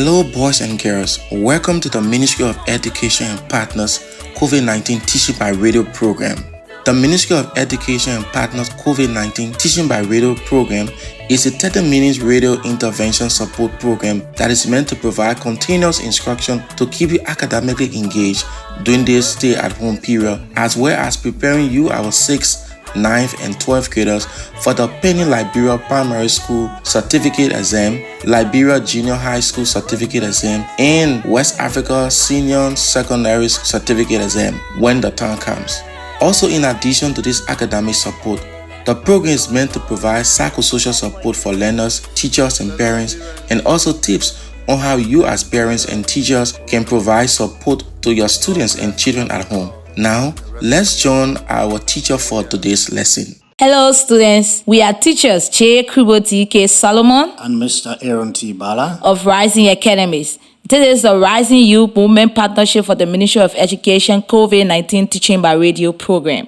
Hello, boys and girls. Welcome to the Ministry of Education and Partners COVID-19 Teaching by Radio program. The Ministry of Education and Partners COVID-19 Teaching by Radio program is a 30-minute radio intervention support program that is meant to provide continuous instruction to keep you academically engaged during this stay-at-home period, as well as preparing you, our 6th, 9th, and 12th graders for the pending Liberia Primary School Certificate Exam, Liberia Junior High School Certificate Exam, and West Africa Senior Secondary Certificate Exam when the time comes. Also, in addition to this academic support, the program is meant to provide psychosocial support for learners, teachers, and parents, and also tips on how you as parents and teachers can provide support to your students and children at home. Now, let's join our teacher for today's lesson. Hello students, we are teachers Che Kriboti K. Solomon and Mr. Aaron T. Bala of Rising Academies. This is the Rising Youth Movement Partnership for the Ministry of Education COVID-19 Teaching by Radio program.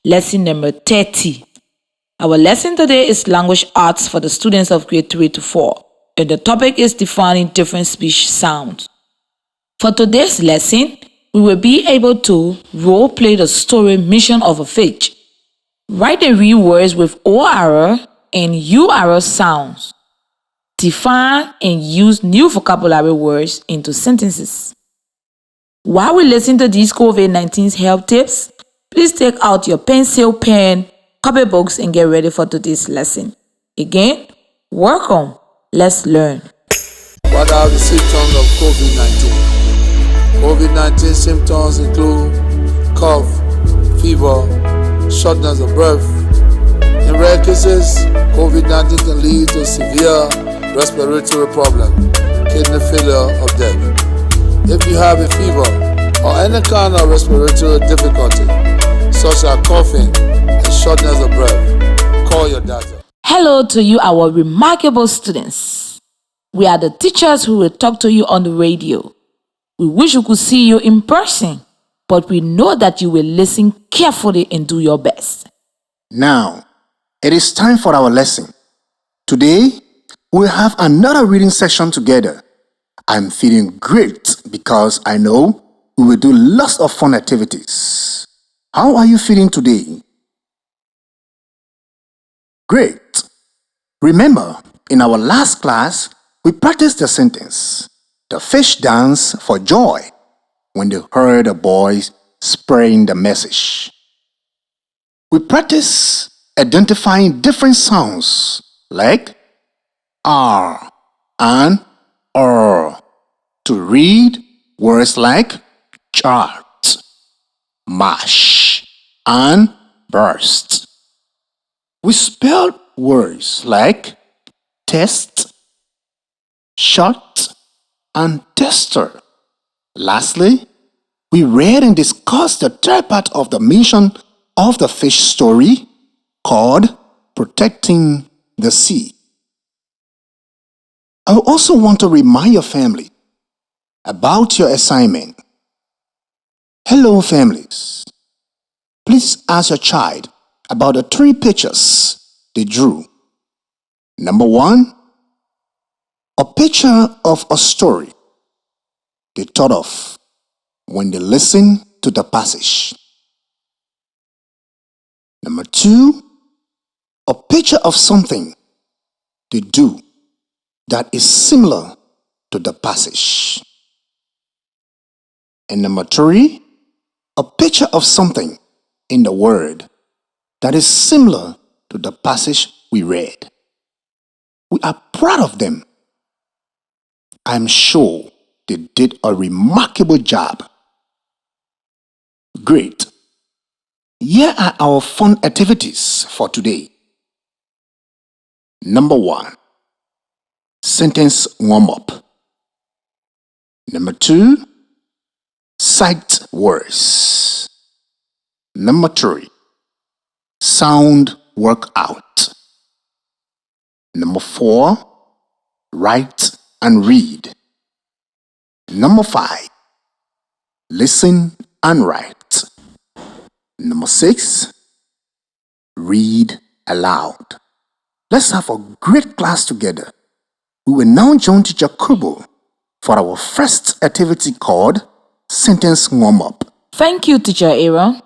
Lesson number 30. Our lesson today is Language Arts for the students of grade 3 to 4, and the topic is defining different speech sounds. For today's lesson, we will be able to role-play the story Mission of a Fish. Write and read words with OR and UR sounds. Define and use new vocabulary words into sentences. While we listen to these COVID-19 help tips, please take out your pencil, pen, copybooks, and get ready for today's lesson. Again, welcome. Let's learn. What are the symptoms of COVID-19? COVID-19 symptoms include cough, fever, shortness of breath. In rare cases, COVID-19 can lead to severe respiratory problem, kidney failure, or death. If you have a fever or any kind of respiratory difficulty, such as coughing and shortness of breath, call your doctor. Hello to you, our remarkable students. We are the teachers who will talk to you on the radio. We wish we could see you in person, but we know that you will listen carefully and do your best. Now, it is time for our lesson. Today, we'll have another reading session together. I'm feeling great because I know we will do lots of fun activities. How are you feeling today? Great. Remember, in our last class, we practiced the sentence, "The fish danced for joy when they heard the boys spreading the message." We practice identifying different sounds like R and R to read words like chart, mash, and burst. We spelled words like test, shot, and tester. Lastly, we read and discussed the third part of the mission of the fish story called Protecting the Sea. I also want to remind your family about your assignment. Hello, families. Please ask your child about the 3 pictures they drew. Number 1, a picture of a story they thought of when they listened to the passage. Number 2, a picture of something they do that is similar to the passage. And number 3, a picture of something in the word that is similar to the passage we read. We are proud of them. I'm sure they did a remarkable job. Great. Here are our fun activities for today. Number 1, sentence warm-up. Number 2, sight words. Number 3, sound workout. Number 4, write and read. Number 5, listen and write. Number 6, read aloud. Let's have a great class together. We will now join Teacher Kubo for our first activity called Sentence Warm-Up. Thank you, Teacher Aaron.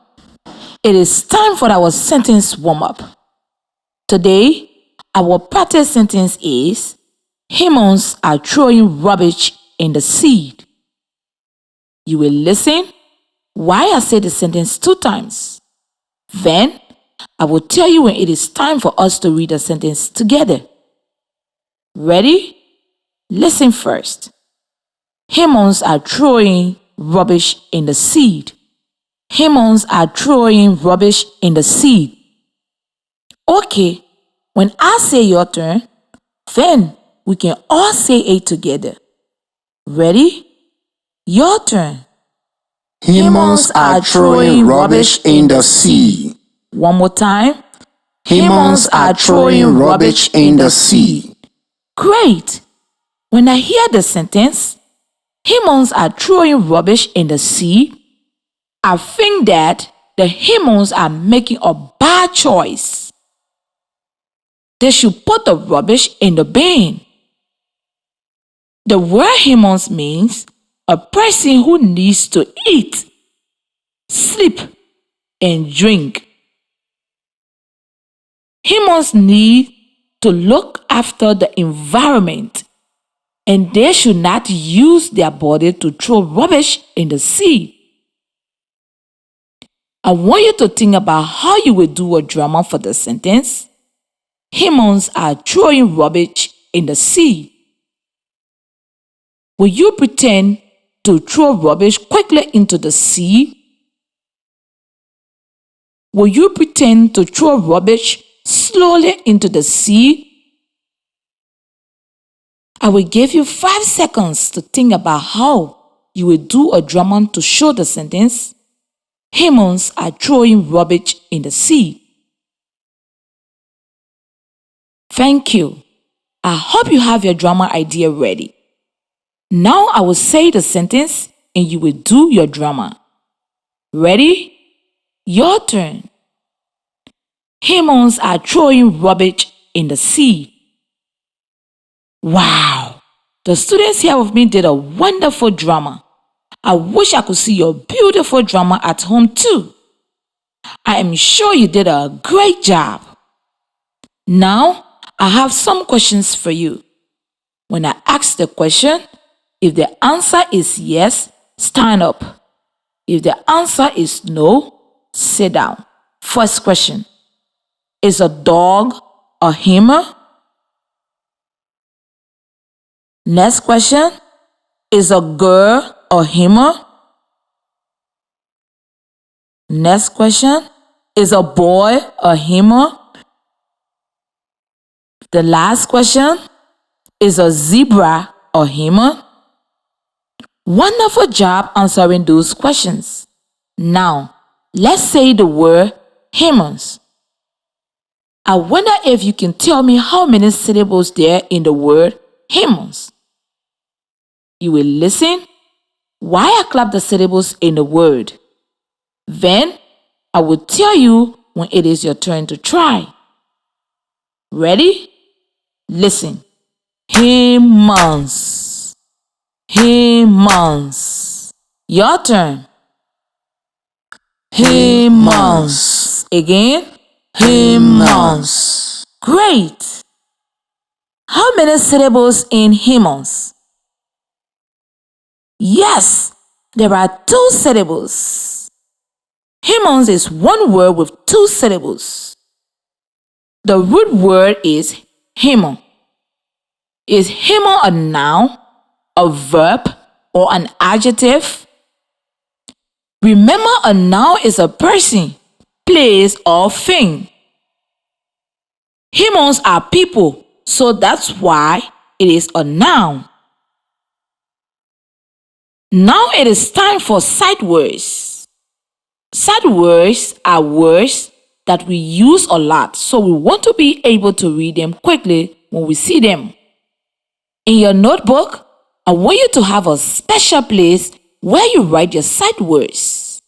It is time for our sentence warm-up. Today, our practice sentence is, humans are throwing rubbish in the sea. You will listen while I say the sentence 2 times. Then, I will tell you when it is time for us to read the sentence together. Ready? Listen first. Humans are throwing rubbish in the sea. Humans are throwing rubbish in the sea. Okay, when I say your turn, then we can all say it together. Ready? Your turn. Humans are throwing rubbish in the sea. One more time. Humans are throwing rubbish in the sea. Great. When I hear the sentence, humans are throwing rubbish in the sea, I think that the humans are making a bad choice. They should put the rubbish in the bin. The word humans means a person who needs to eat, sleep, and drink. Humans need to look after the environment, and they should not use their body to throw rubbish in the sea. I want you to think about how you will do a drama for the sentence. Humans are throwing rubbish in the sea. Will you pretend to throw rubbish quickly into the sea? Will you pretend to throw rubbish slowly into the sea? I will give you 5 seconds to think about how you will do a drama to show the sentence. Humans are throwing rubbish in the sea. Thank you. I hope you have your drama idea ready. Now I will say the sentence and you will do your drama. Ready? Your turn. Humans are throwing rubbish in the sea. Wow! The students here with me did a wonderful drama. I wish I could see your beautiful drama at home too. I am sure you did a great job. Now, I have some questions for you. When I ask the question, if the answer is yes, stand up. If the answer is no, sit down. First question. Is a dog a human? Next question. Is a girl a human? Next question. Is a boy a human? The last question. Is a zebra a human? Wonderful job answering those questions. Now, let's say the word humans. I wonder if you can tell me how many syllables there are in the word humans. You will listen while I clap the syllables in the word. Then, I will tell you when it is your turn to try. Ready? Listen. Humans. Humans. Your turn. Humans. Again. Humans. Great. How many syllables in humans? Yes, there are 2 syllables. Humans is one word with 2 syllables. The root word is human. Is human a noun, a verb, or an adjective? Remember, a noun is a person, place, or thing. Humans are people, so that's why it is a noun. Now it is time for sight words. Sight words are words that we use a lot, so we want to be able to read them quickly when we see them. In your notebook, I want you to have a special place where you write your sight words.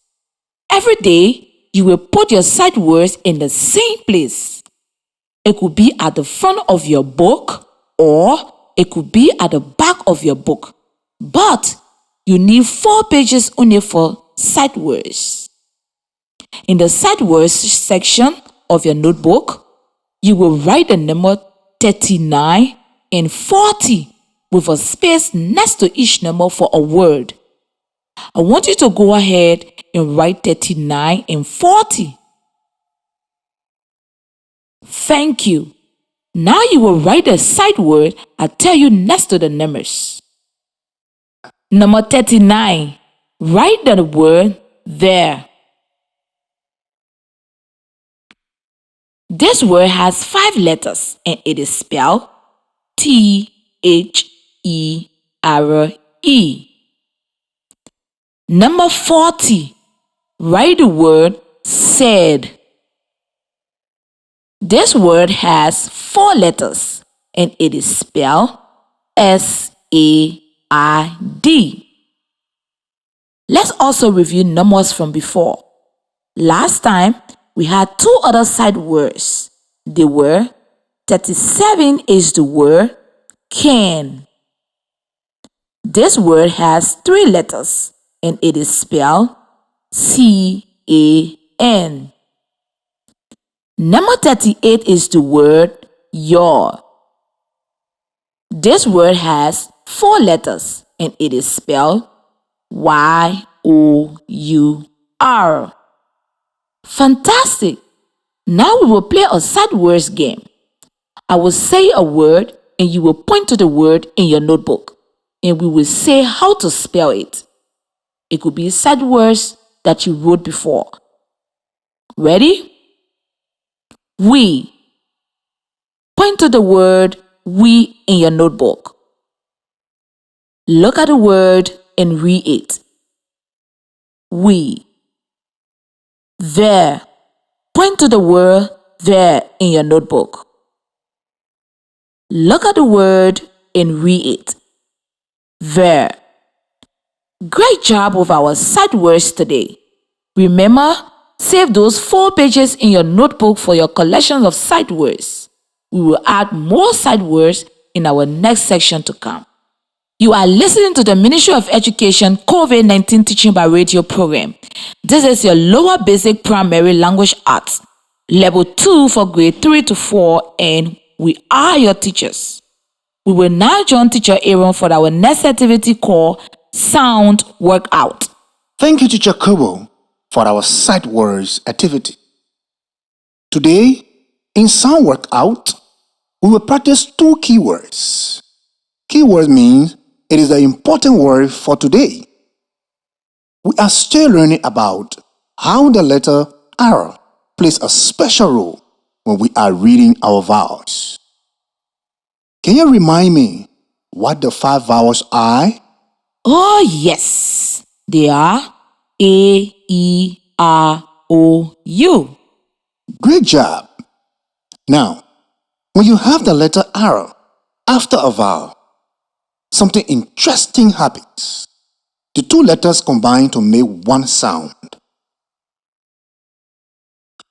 Every day, you will put your sight words in the same place. It could be at the front of your book or it could be at the back of your book. But you need 4 pages only for sight words. In the sight words section of your notebook, you will write the number 39 and 40 with a space next to each number for a word. I want you to go ahead and write 39 and 40. Thank you. Now you will write the sight word I tell you next to the numbers. Number 39. Write the word there. This word has 5 letters and it is spelled T-H-E-R-E. Number 40. Write the word said. This word has 4 letters and it is spelled S-A-I-D. Let's also review numbers from before. Last time, we had 2 other sight words. They were 37 is the word can. This word has 3 letters and it is spelled C-A-N. Number 38 is the word your. This word has 4 letters and it is spelled Y-O-U-R. Fantastic! Now we will play a sight words game. I will say a word and you will point to the word in your notebook and we will say how to spell it. It could be sight words that you wrote before. Ready? We. Point to the word we in your notebook. Look at the word and read it. We. There. Point to the word there in your notebook. Look at the word and read it. There. Great job with our sight words today. Remember, save those 4 pages in your notebook for your collection of sight words. We will add more sight words in our next section to come. You are listening to the Ministry of Education COVID-19 Teaching by Radio program. This is your lower basic primary language arts, level 2 for grade 3 to 4, and we are your teachers. We will now join Teacher Aaron for our next activity called Sound Workout. Thank you, Teacher Kubo, for our sight words activity. Today, in Sound Workout, we will practice 2 keywords. Keyword means it is the important word for today. We are still learning about how the letter R plays a special role when we are reading our vowels. Can you remind me what the 5 vowels are? Oh yes, they are A, E, R, O, U. Great job. Now, when you have the letter R after a vowel, something interesting happens. The 2 letters combine to make one sound.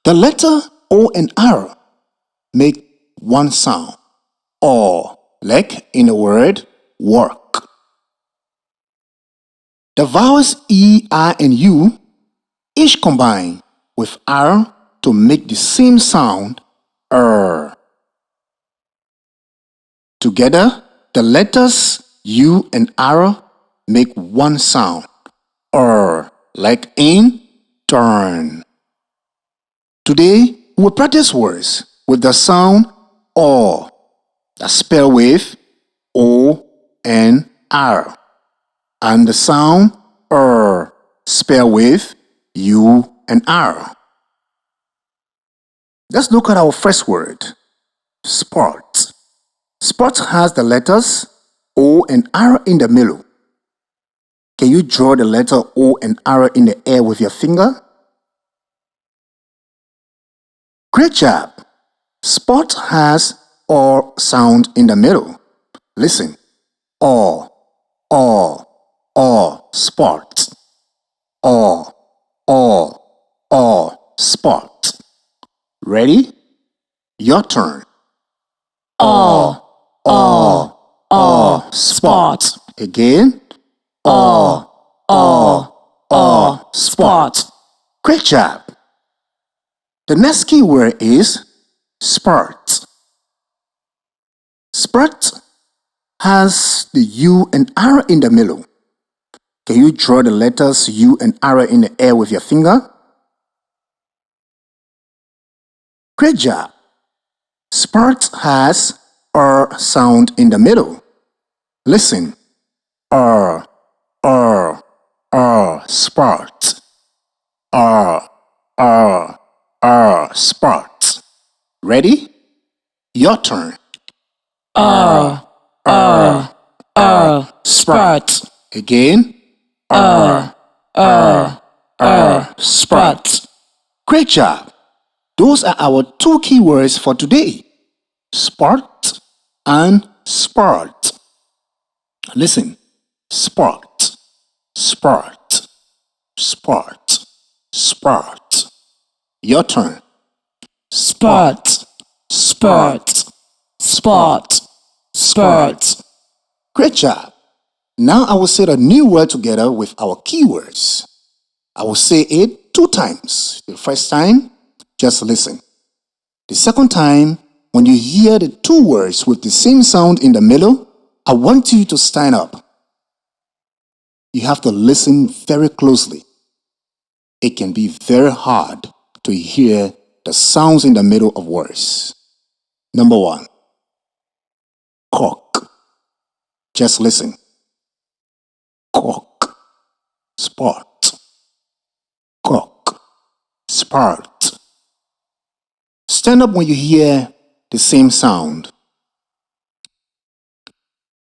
The letter O and R make one sound, or like in the word work. The vowels E, I, and U each combine with R to make the same sound, Together, the letters U and R make one sound, like in turn. Today, we will practice words with the sound O, that's spelled with O and R, and the sound spelled with U and R. Let's look at our first word, sport. Sport has the letters O and R in the middle. Can you draw the letter O and R in the air with your finger? Great job! Sport has O sound in the middle. Listen. O, sport. O, sport. Ready? Your turn. O, Sport. Again. Sport. Great job. The next key word is spurt. Spurt has the U and R in the middle. Can you draw the letters U and R in the air with your finger? Great job. Spurt has R sound in the middle. Listen. R, spurt. Spurt. Ready? Your turn. Spurt. Again. Spurt. Great job. Those are our two keywords for today. Spurt and spurt. Listen. Spurt. Spurt. Spurt. Spurt. Your turn. Spurt. Spurt. Spurt. Spurt. Great job. Now I will say the new word together with our keywords. I will say it 2 times. The first time, just listen. The second time, when you hear the 2 words with the same sound in the middle, I want you to stand up. You have to listen very closely. It can be very hard to hear the sounds in the middle of words. Number 1. Cork. Just listen. Cork. Sport. Cork. Spurt. Stand up when you hear the same sound.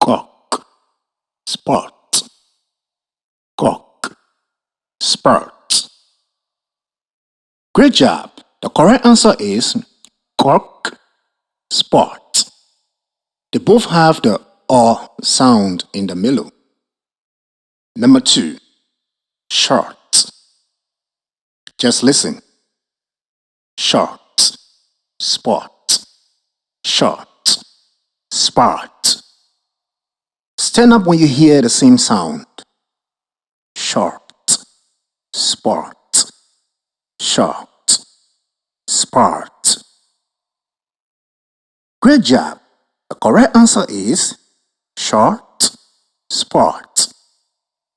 Cork. Spurt. Cork. Spurt. Great job. The correct answer is cork, sport. They both have the O sound in the middle. Number 2. Short. Just listen. Short. Sport. Short. Spurt. Stand up when you hear the same sound. Short. Sport. Short. Spurt. Great job. The correct answer is short, sport.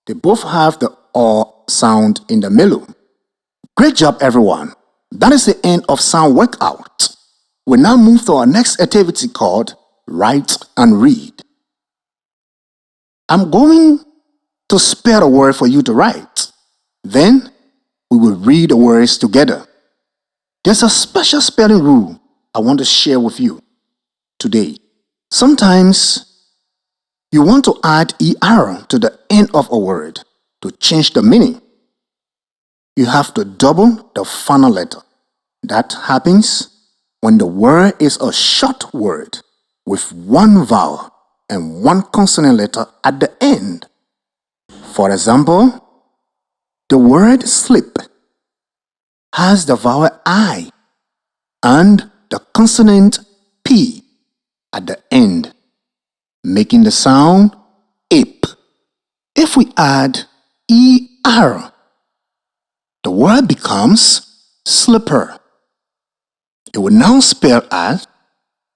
They both have the O sound in the middle. Great job, everyone. That is the end of sound workout. We now move to our next activity called Write and Read. I'm going to spell a word for you to write. Then we will read the words together. There's a special spelling rule I want to share with you today. Sometimes you want to add ER to the end of a word to change the meaning. You have to double the final letter. That happens when the word is a short word with 1 vowel and 1 consonant letter at the end. For example, the word slip has the vowel I and the consonant P at the end, making the sound ip. If we add ER, the word becomes slipper. It will now spell as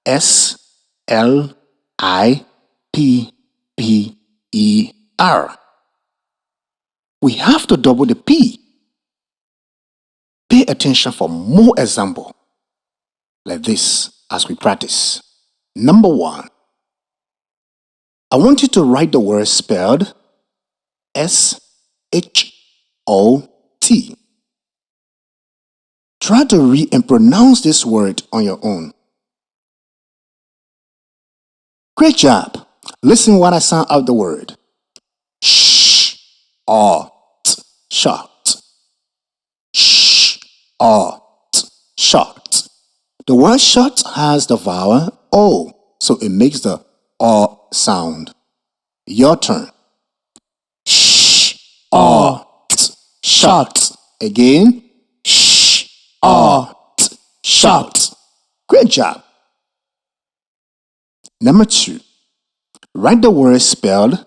SLIPPER. We have to double the P. Pay attention for more example like this as we practice. Number 1. I want you to write the word spelled SHOT. Try to read and pronounce this word on your own. Great job. Listen while I sound out the word. Short. Short. Short. The word short has the vowel O, so it makes the O sound. Your turn. Short. Again. Short. Great job. Number 2. Write the word spelled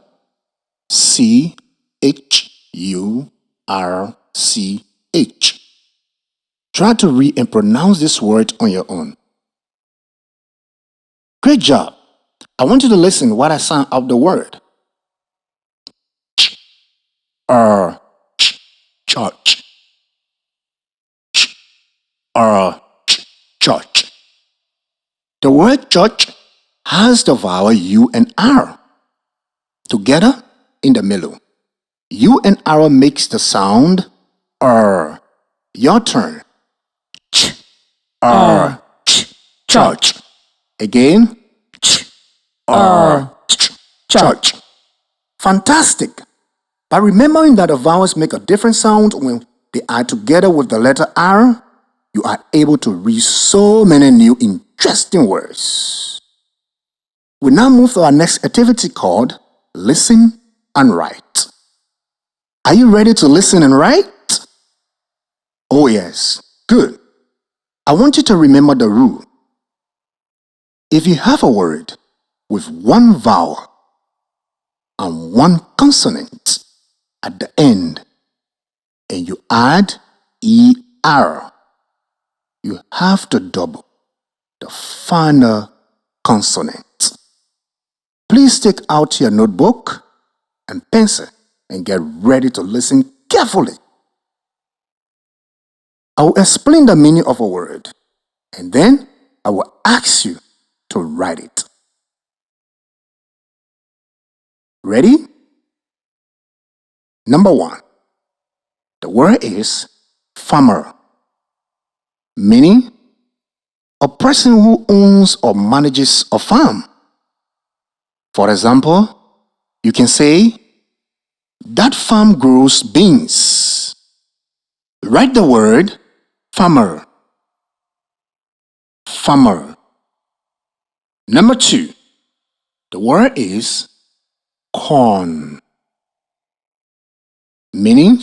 CORK. H-U-R-C-H. Try to read and pronounce this word on your own. Great job. I want you to listen while I sound out the word. Church. Church. The word church has the vowel U and R together in the middle. U and R makes the sound R. Your turn. Church. Again. Church. Fantastic. By remembering that the vowels make a different sound when they are together with the letter R, you are able to read so many new interesting words. We now move to our next activity called Listen and Write. Are you ready to listen and write? Oh yes, good. I want you to remember the rule. If you have a word with one vowel and one consonant at the end, and you add ER, you have to double the final consonant. Please take out your notebook and pencil and get ready to listen carefully. I will explain the meaning of a word, and then I will ask you to write it. Ready? Number 1. The word is farmer, meaning a person who owns or manages a farm. For example, you can say, that farm grows beans. Write the word farmer. Farmer. Number 2. The word is corn, meaning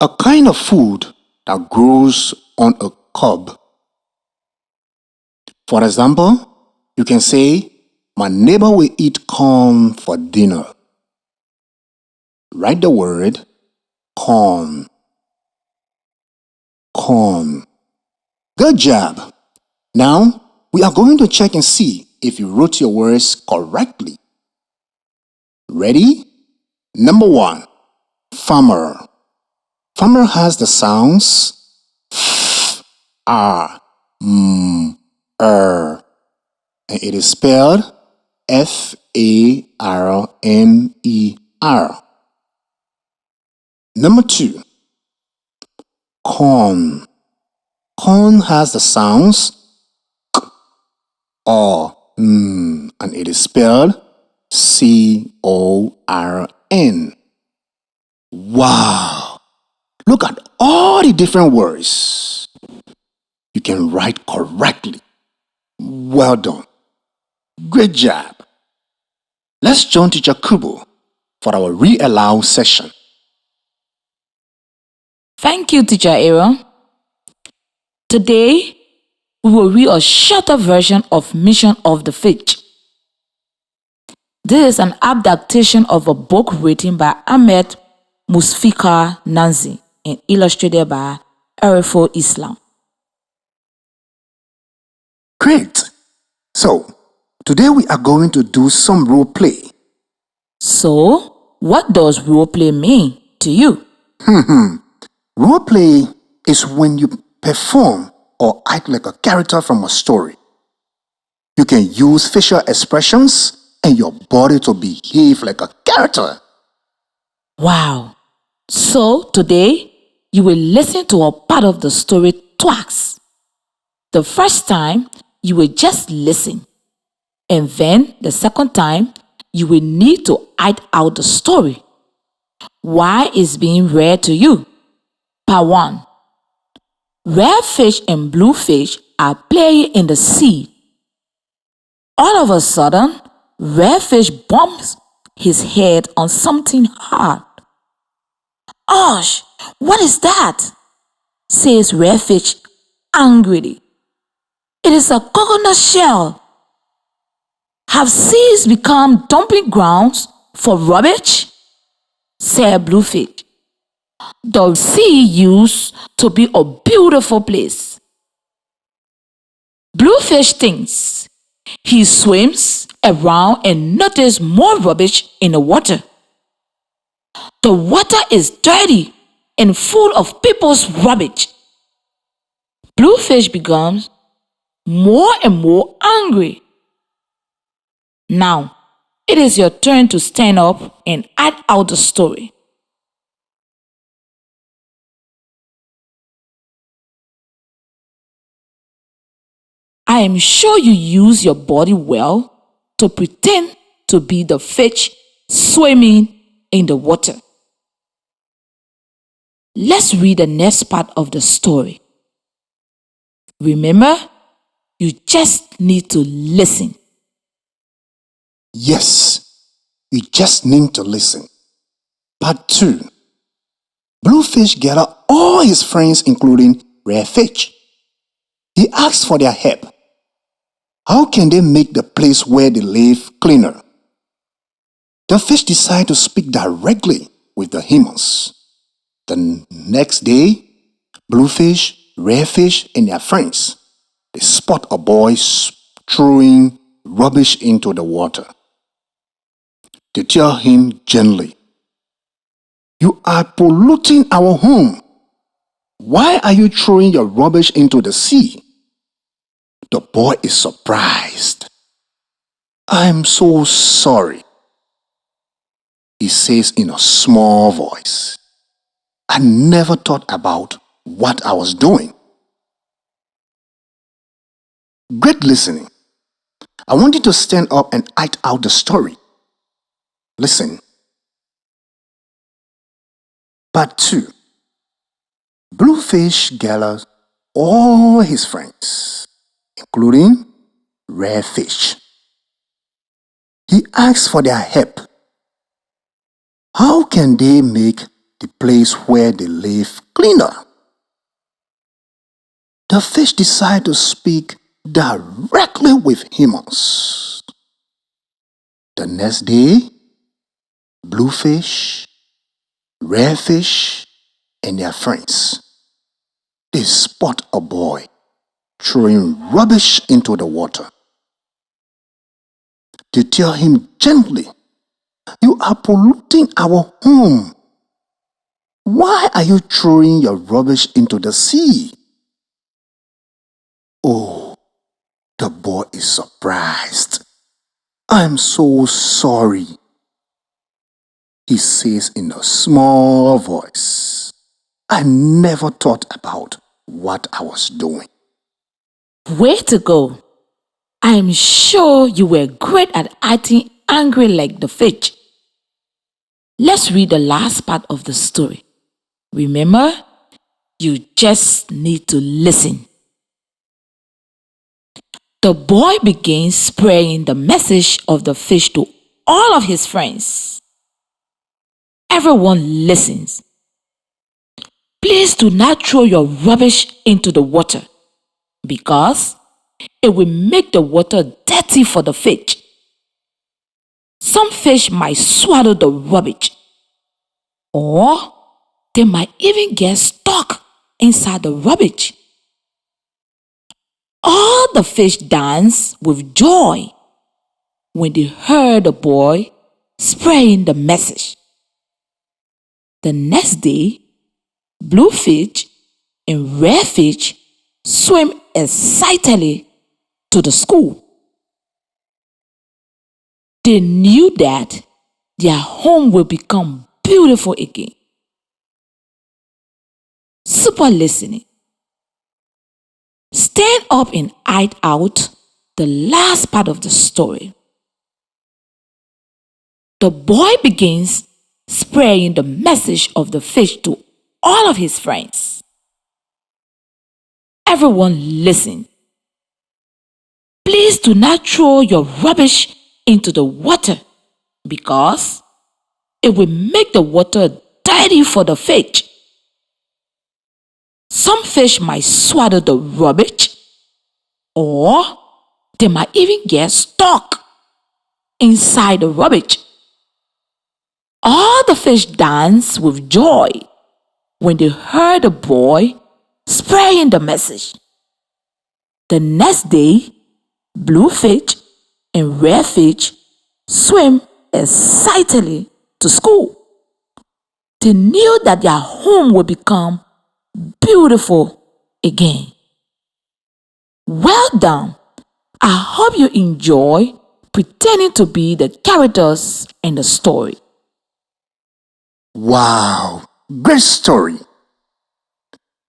a kind of food that grows on a cob. For example, you can say, my neighbor will eat corn for dinner. Write the word corn. Corn. Good job. Now, we are going to check and see if you wrote your words correctly. Ready? Number 1. Farmer. Farmer has the sounds f, r, m, and it is spelled Farmer. Number 2. Corn. Corn has the sounds k, or and it is spelled Corn. Wow! Look at all the different words you can write correctly. Well done. Great job. Let's join Teacher Kubo for our Read Aloud session. Thank you, Teacher Aaron. Today, we will read a shorter version of Mission of the Fish. This is an adaptation of a book written by Ahmed Musfika Nanzi and illustrated by Arifo Islam. Great. So, today we are going to do some role play. So, what does role play mean to you? Role play is when you perform or act like a character from a story. You can use facial expressions and your body to behave like a character. Wow. So, today, you will listen to a part of the story twice. The first time, you will just listen. And then, the second time, you will need to act out the story. Why is being read to you? Part 1. Red fish and blue fish are playing in the sea. All of a sudden, red fish bumps his head on something hard. "Osh, what is that?" says red fish angrily. "It is a coconut shell." Have seas become dumping grounds for rubbish? said Bluefish. The sea used to be a beautiful place. Bluefish thinks. He swims around and notices more rubbish in the water. The water is dirty and full of people's rubbish. Bluefish becomes more and more angry. Now, it is your turn to stand up and act out the story. I am sure you use your body well to pretend to be the fish swimming in the water. Let's read the next part of the story. Remember, you just need to listen. Yes, you just need to listen. Part 2. Bluefish gathered all his friends, including Redfish. He asked for their help. How can they make the place where they live cleaner? The fish decided to speak directly with the humans. The next day, Bluefish, Redfish, and their friends, they spot a boy throwing rubbish into the water. They tell him gently, "You are polluting our home. Why are you throwing your rubbish into the sea?" The boy is surprised. "I'm so sorry," he says in a small voice. "I never thought about what I was doing." Great listening. I want you to stand up and act out the story. Listen. Part 2. Bluefish gathers all his friends, including Redfish. He asks for their help. How can they make the place where they live cleaner? The fish decide to speak directly with humans. The next day, Bluefish, Redfish, and their friends, they spot a boy throwing rubbish into the water. They tell him gently, "You are polluting our home. Why are you throwing your rubbish into the sea?" Oh, the boy is surprised. "I'm so sorry," he says in a small voice. "I never thought about what I was doing." Way to go! I am sure you were great at acting angry like the fish. Let's read the last part of the story. Remember, you just need to listen. The boy begins spreading the message of the fish to all of his friends. Everyone listens. Please do not throw your rubbish into the water because it will make the water dirty for the fish. Some fish might swallow the rubbish, or they might even get stuck inside the rubbish. All the fish danced with joy when they heard the boy spreading the message. The next day, Bluefish and Redfish swam excitedly to the school. They knew that their home will become beautiful again. Super listening. Stand up and act out the last part of the story. The boy begins spreading the message of the fish to all of his friends. Everyone listen. Please do not throw your rubbish into the water because it will make the water dirty for the fish. Some fish might swallow the rubbish, or they might even get stuck inside the rubbish. All the fish danced with joy when they heard the boy spreading the message. The next day, blue fish and red fish swam excitedly to school. They knew that their home would become beautiful again. Well done. I hope you enjoy pretending to be the characters in the story. Wow, great story.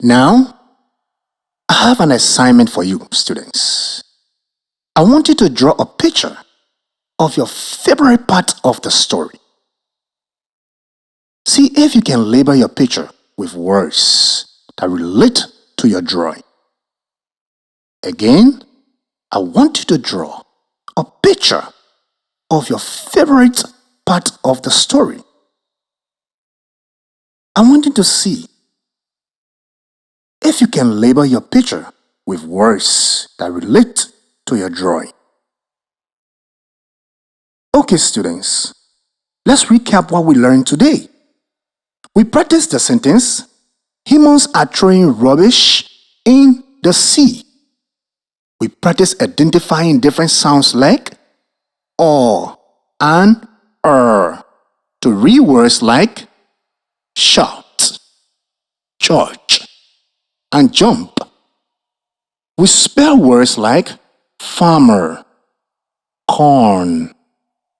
Now, I have an assignment for you, students. I want you to draw a picture of your favorite part of the story. See if you can label your picture with words that relate to your drawing. Again, I want you to draw a picture of your favorite part of the story. I want you to see if you can label your picture with words that relate to your drawing. Okay, students, let's recap what we learned today. We practiced the sentence, humans are throwing rubbish in the sea. We practiced identifying different sounds like or and to read words like shout, church, and jump. We spell words like farmer, corn,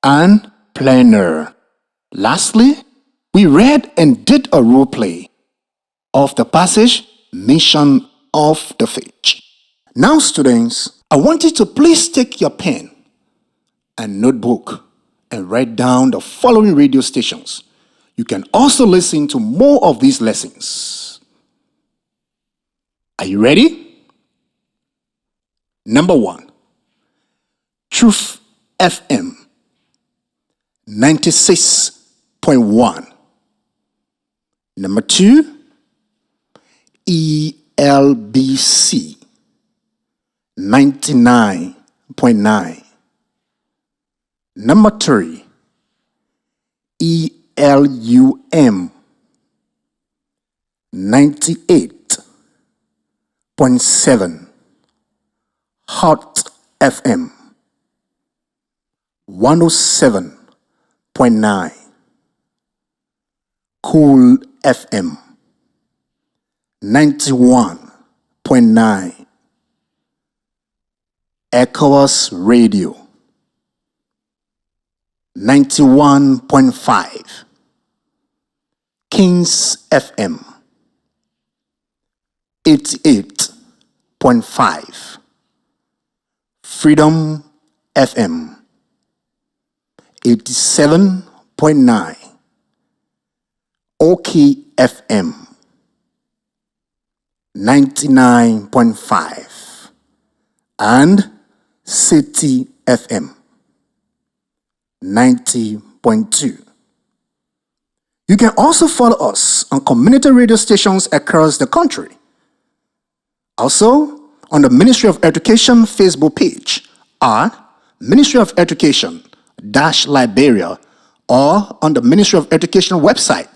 and planner. Lastly, we read and did a role play of the passage Mission of the Fish. Now, students, I want you to please take your pen and notebook and write down the following radio stations. You can also listen to more of these lessons. Are you ready? Number 1, Truth FM 96.1. Number 2, ELBC 99.9. Number 3, ELUM 98.7. Hot FM 107.9. Cool FM 91.9. Echoes Radio 91.5. Kings FM 88.5. Freedom FM 87.9. OK FM 99.5. And City FM 90.2. You can also follow us on community radio stations across the country. Also, on the Ministry of Education Facebook page at Ministry of Education Liberia, or on the Ministry of Education website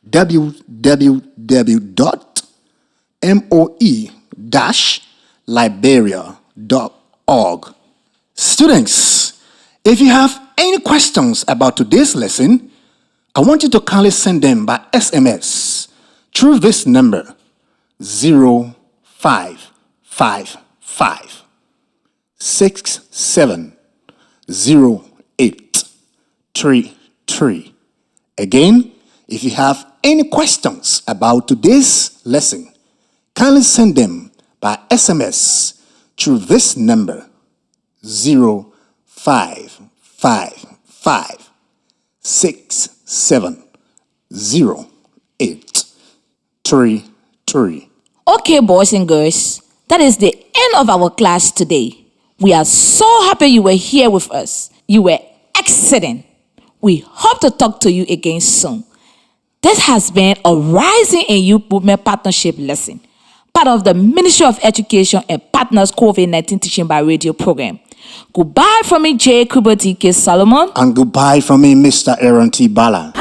www.moe-liberia.org. Students, if you have any questions about today's lesson, I want you to kindly send them by SMS through this number 0555 670833. Again, if you have any questions about today's lesson, kindly send them by SMS through this number 0555 670833. Okay, boys and girls, that is the end of our class today. We are so happy you were here with us. You were excellent. We hope to talk to you again soon. This has been a Rising in Youth Movement Partnership lesson, part of the Ministry of Education and Partners COVID-19 Teaching by Radio program. Goodbye from me, J. Kubo D.K. Solomon. And goodbye from me, Mr. Aaron T. Bala.